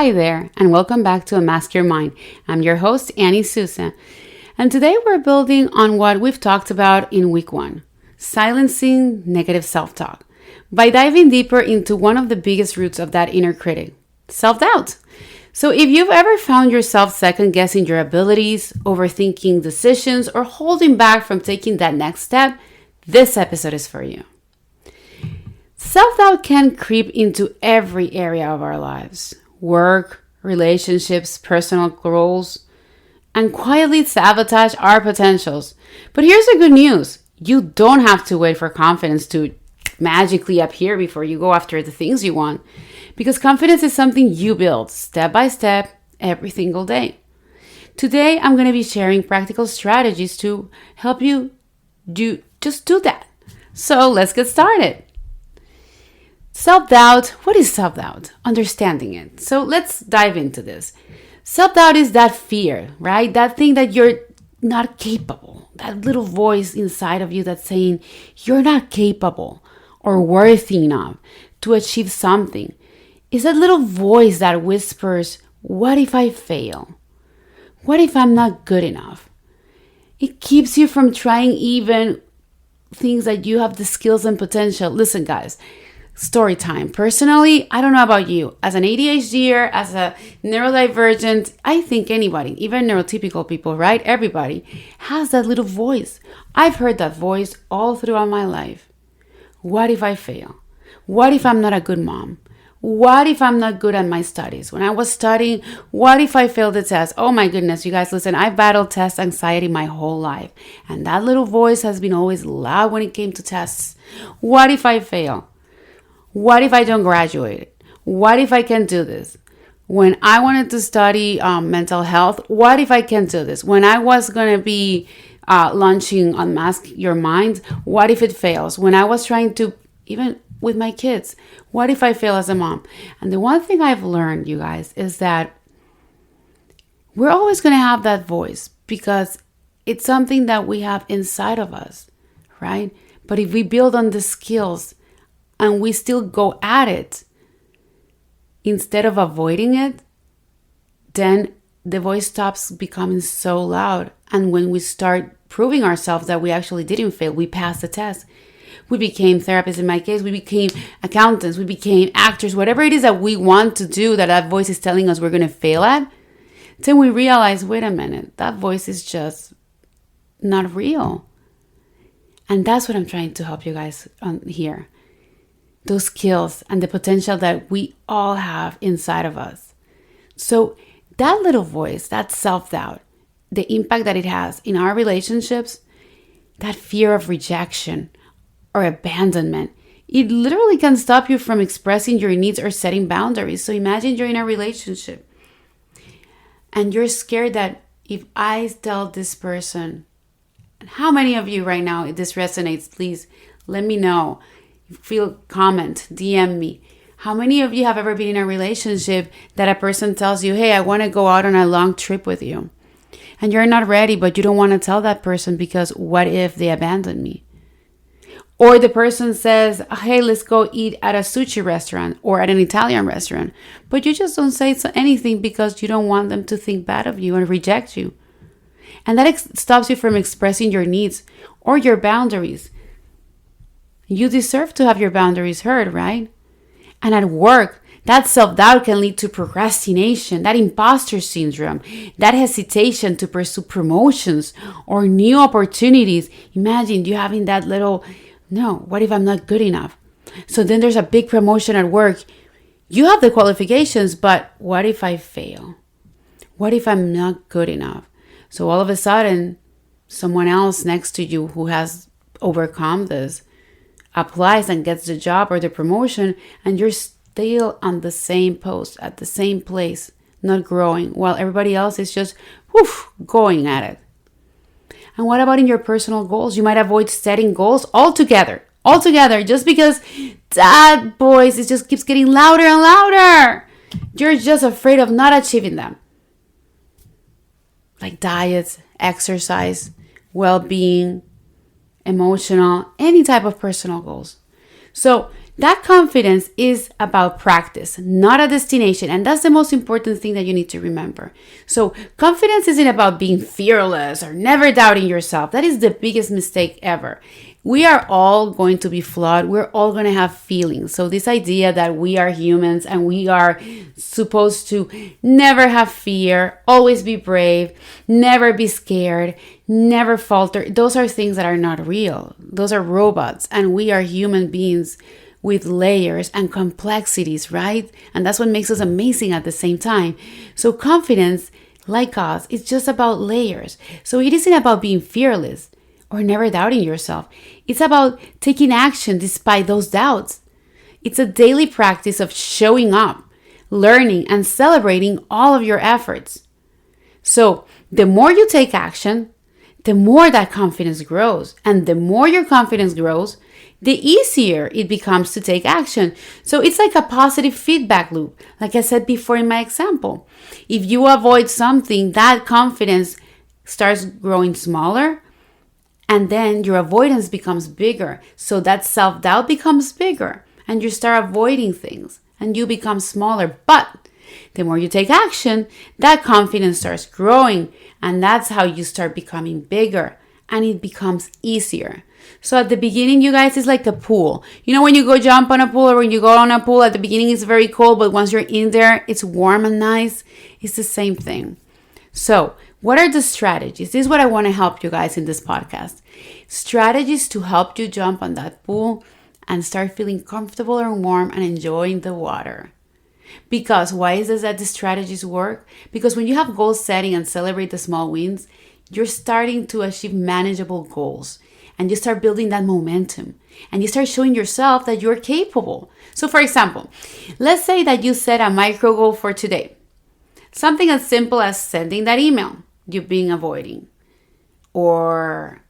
Hi there, and welcome back to Unmask Your Mind. I'm your host, Souza, and today we're building on what we've talked about in week 1, silencing negative self-talk, by diving deeper into one of the biggest roots of that inner critic, self-doubt. So if you've ever found yourself second-guessing your abilities, overthinking decisions, or holding back from taking that next step, this episode is for you. Self-doubt can creep into every area of our lives: work, relationships, personal goals, and quietly sabotage our potentials. But here's the good news. You don't have to wait for confidence to magically appear before you go after the things you want, because confidence is something you build step by step every single day. Today, I'm going to be sharing practical strategies to help you do that. So let's get started. Self-doubt. What is self-doubt? Understanding it. So let's dive into this. Self-doubt is that fear, right? That thing that you're not capable. That little voice inside of you that's saying you're not capable or worthy enough to achieve something. It's that little voice that whispers, what if I fail? What if I'm not good enough? It keeps you from trying even things that you have the skills and potential. Listen, guys. Story time. Personally, I don't know about you. As an ADHDer, as a neurodivergent, I think anybody, even neurotypical people, right? Everybody has that little voice. I've heard that voice all throughout my life. What if I fail? What if I'm not a good mom? What if I'm not good at my studies? When I was studying, what if I failed the test? Oh my goodness, you guys, listen, I've battled test anxiety my whole life. And that little voice has been always loud when it came to tests. What if I fail? What if I don't graduate? What if I can't do this? When I wanted to study mental health, what if I can't do this? When I was going to be launching Unmask Your Mind, what if it fails? When I was trying to, even with my kids, what if I fail as a mom? And the one thing I've learned, you guys, is that we're always going to have that voice because it's something that we have inside of us, right? But if we build on the skills and we still go at it instead of avoiding it, then the voice stops becoming so loud. And when we start proving ourselves that we actually didn't fail, we passed the test. We became therapists in my case, we became accountants, we became actors, whatever it is that we want to do that voice is telling us we're going to fail at, then we realize, wait a minute, that voice is just not real. And that's what I'm trying to help you guys on here. Those skills and the potential that we all have inside of us. So that little voice, that self-doubt, the impact that it has in our relationships, that fear of rejection or abandonment, it literally can stop you from expressing your needs or setting boundaries. So imagine you're in a relationship and you're scared that if I tell this person, and how many of you right now, if this resonates, please let me know. Feel, comment, DM me. How many of you have ever been in a relationship that a person tells you, hey, I want to go out on a long trip with you. And you're not ready, but you don't want to tell that person because what if they abandon me? Or the person says, hey, let's go eat at a sushi restaurant or at an Italian restaurant. But you just don't say anything because you don't want them to think bad of you and reject you. And that stops you from expressing your needs or your boundaries. You deserve to have your boundaries heard, right? And at work, that self-doubt can lead to procrastination, that imposter syndrome, that hesitation to pursue promotions or new opportunities. Imagine you having that little, no, what if I'm not good enough? So then there's a big promotion at work. You have the qualifications, but what if I fail? What if I'm not good enough? So all of a sudden, someone else next to you who has overcome this applies and gets the job or the promotion, and you're still on the same post at the same place, not growing, while everybody else is just going at it. And what about in your personal goals? You might avoid setting goals altogether, just because that voice just keeps getting louder and louder. You're just afraid of not achieving them. Like diets, exercise, well-being, emotional, any type of personal goals. So That confidence is about practice, not a destination. And that's the most important thing that you need to remember. So confidence isn't about being fearless or never doubting yourself. That is the biggest mistake ever. We are all going to be flawed. We're all going to have feelings. So this idea that we are humans and we are supposed to never have fear, always be brave, never be scared, never falter. Those are things that are not real. Those are robots, and we are human beings with layers and complexities, right? And that's what makes us amazing at the same time. So confidence, like us, is just about layers. So it isn't about being fearless or never doubting yourself. It's about taking action despite those doubts. It's a daily practice of showing up, learning, and celebrating all of your efforts. So the more you take action, the more that confidence grows. And the more your confidence grows, the easier it becomes to take action. So it's like a positive feedback loop. Like I said before in my example, if you avoid something, that confidence starts growing smaller, and then your avoidance becomes bigger. So that self-doubt becomes bigger, and you start avoiding things and you become smaller. But the more you take action, that confidence starts growing, and that's how you start becoming bigger, and it becomes easier. So at the beginning, you guys, it's like a pool. You know, when you go jump on a pool or when you go on a pool, at the beginning it's very cold, but once you're in there, it's warm and nice. It's the same thing. So what are the strategies? This is what I want to help you guys in this podcast. Strategies to help you jump on that pool and start feeling comfortable and warm and enjoying the water. Because why is it that the strategies work? Because when you have goal setting and celebrate the small wins, you're starting to achieve manageable goals. And you start building that momentum. And you start showing yourself that you're capable. So for example, let's say that you set a micro goal for today. Something as simple as sending that email you've been avoiding, or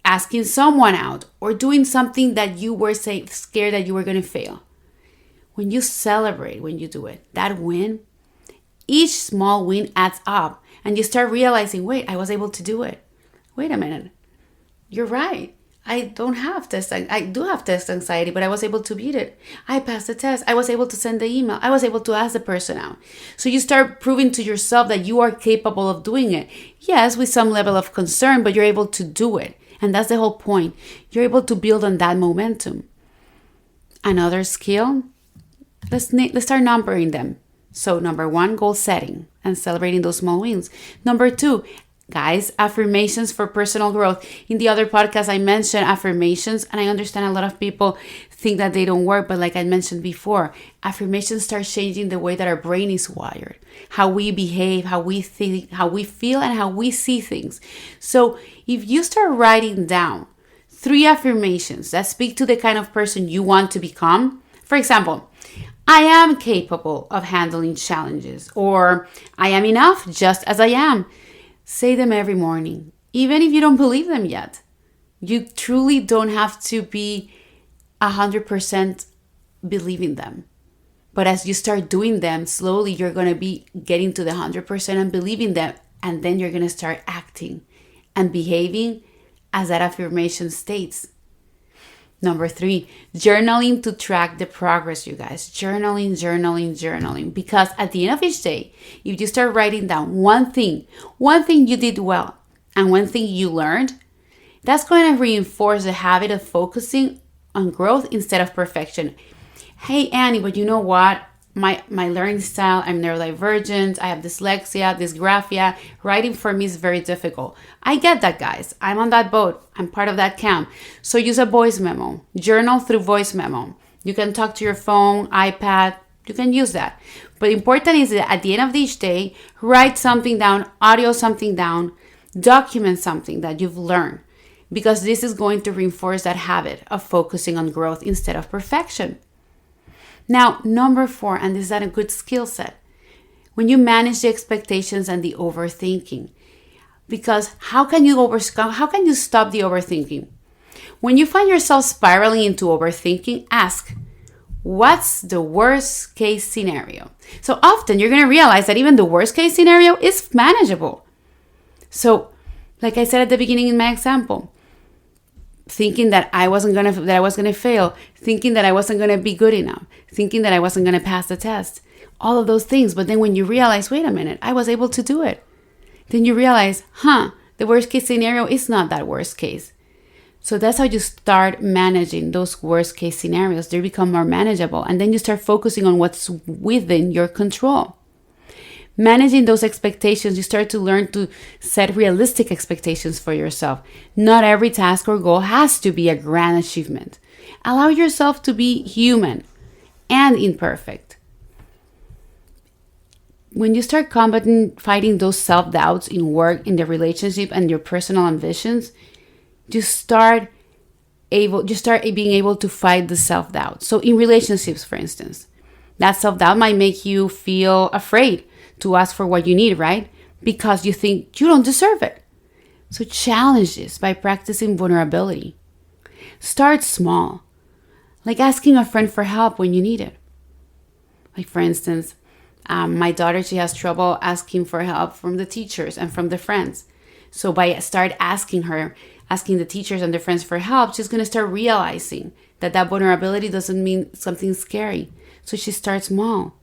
asking someone out, or doing something that you were scared that you were going to fail. When you celebrate, when you do it, that win, each small win adds up, and you start realizing, wait, I was able to do it. Wait a minute. You're right. I do have test anxiety, but I was able to beat it. I passed the test. I was able to send the email. I was able to ask the person out. So you start proving to yourself that you are capable of doing it. Yes, with some level of concern, but you're able to do it. And that's the whole point. You're able to build on that momentum. Another skill, let's start numbering them. So number 1, goal setting and celebrating those small wins. Number 2, guys, affirmations for personal growth. In the other podcast, I mentioned affirmations, and I understand a lot of people think that they don't work, but like I mentioned before, affirmations start changing the way that our brain is wired, how we behave, how we think, how we feel, and how we see things. So if you start writing down 3 affirmations that speak to the kind of person you want to become, for example, I am capable of handling challenges, or I am enough just as I am. Say them every morning, even if you don't believe them yet. You truly don't have to be 100% believing them. But as you start doing them, slowly you're going to be getting to the 100% and believing them. And then you're going to start acting and behaving as that affirmation states. Number 3, journaling to track the progress, you guys. Journaling. Because at the end of each day, if you start writing down one thing you did well and one thing you learned, that's going to reinforce the habit of focusing on growth instead of perfection. Hey, Annie, but you know what? My learning style, I'm neurodivergent, I have dyslexia, dysgraphia. Writing for me is very difficult. I get that, guys. I'm on that boat. I'm part of that camp. So use a voice memo. Journal through voice memo. You can talk to your phone, iPad. You can use that. But important is that at the end of each day, write something down, audio something down, document something that you've learned. Because this is going to reinforce that habit of focusing on growth instead of perfection. Now, number 4, and this is a good skill set, when you manage the expectations and the overthinking. Because how can you stop the overthinking? When you find yourself spiraling into overthinking, ask, what's the worst case scenario? So often you're going to realize that even the worst case scenario is manageable. So, like I said at the beginning in my example, thinking that I was gonna fail, thinking that I wasn't gonna be good enough, thinking that I wasn't gonna pass the test. All of those things. But then when you realize, wait a minute, I was able to do it. Then you realize, the worst case scenario is not that worst case. So that's how you start managing those worst case scenarios. They become more manageable. And then you start focusing on what's within your control. Managing those expectations, you start to learn to set realistic expectations for yourself. Not every task or goal has to be a grand achievement. Allow yourself to be human and imperfect. When you start fighting those self-doubts in work, in the relationship, and your personal ambitions, you start being able to fight the self-doubt. So in relationships, for instance, that self-doubt might make you feel afraid to ask for what you need, right? Because you think you don't deserve it. So challenge this by practicing vulnerability. Start small, like asking a friend for help when you need it. Like, for instance, my daughter, she has trouble asking for help from the teachers and from the friends. So by start asking the teachers and the friends for help, she's going to start realizing that vulnerability doesn't mean something scary. So she starts small.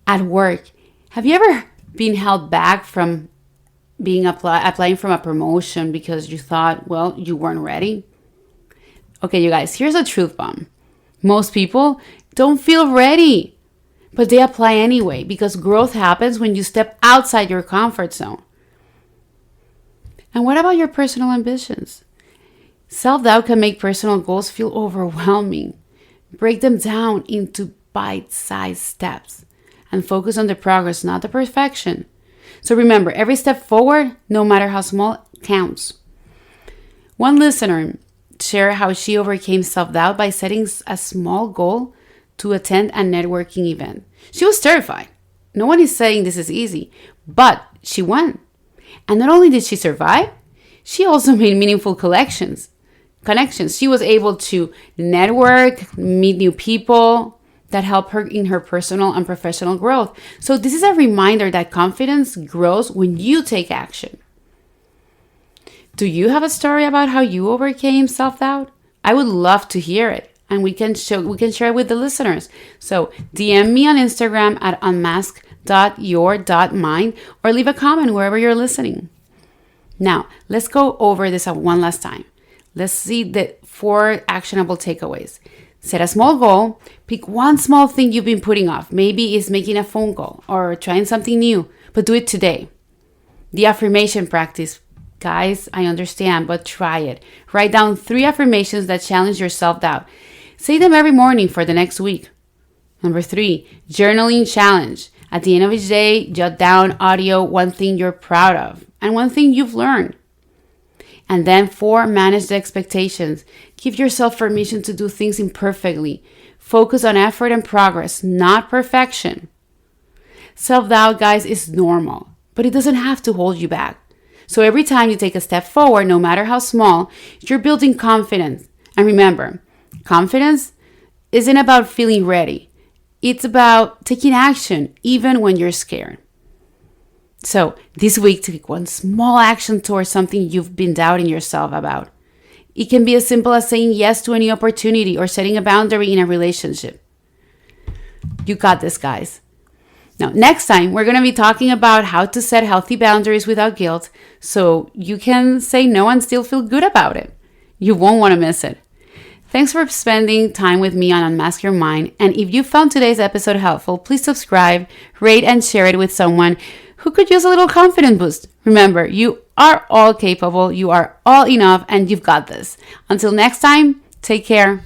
At work, have you ever been held back from applying for a promotion because you thought, well, you weren't ready? Okay, you guys, here's a truth bomb. Most people don't feel ready. But they apply anyway, because growth happens when you step outside your comfort zone. And what about your personal ambitions? Self-doubt can make personal goals feel overwhelming. Break them down into bite-sized steps and focus on the progress, not the perfection. So remember, every step forward, no matter how small, counts. One listener shared how she overcame self-doubt by setting a small goal to attend a networking event. She was terrified. No one is saying this is easy, but she won. And not only did she survive, she also made meaningful connections. She was able to network, meet new people that help her in her personal and professional growth. So this is a reminder that confidence grows when you take action. Do you have a story about how you overcame self-doubt? I would love to hear it. And we can share it with the listeners. So DM me on Instagram at unmask.your.mind or leave a comment wherever you're listening. Now, let's go over this one last time. Let's see the 4 actionable takeaways. Set a small goal. Pick one small thing you've been putting off. Maybe it's making a phone call or trying something new, but do it today. The affirmation practice. Guys, I understand, but try it. Write down 3 affirmations that challenge your self-doubt. Say them every morning for the next week. Number 3, journaling challenge. At the end of each day, jot down one thing you're proud of and one thing you've learned. And then 4, manage the expectations. Give yourself permission to do things imperfectly. Focus on effort and progress, not perfection. Self-doubt, guys, is normal, but it doesn't have to hold you back. So every time you take a step forward, no matter how small, you're building confidence. And remember, confidence isn't about feeling ready. It's about taking action even when you're scared. So this week, take one small action towards something you've been doubting yourself about. It can be as simple as saying yes to any opportunity or setting a boundary in a relationship. You got this, guys. Now, next time, we're going to be talking about how to set healthy boundaries without guilt so you can say no and still feel good about it. You won't want to miss it. Thanks for spending time with me on Unmask Your Mind. And if you found today's episode helpful, please subscribe, rate, and share it with someone who could use a little confidence boost. Remember, you are all capable, you are all enough, and you've got this. Until next time, take care.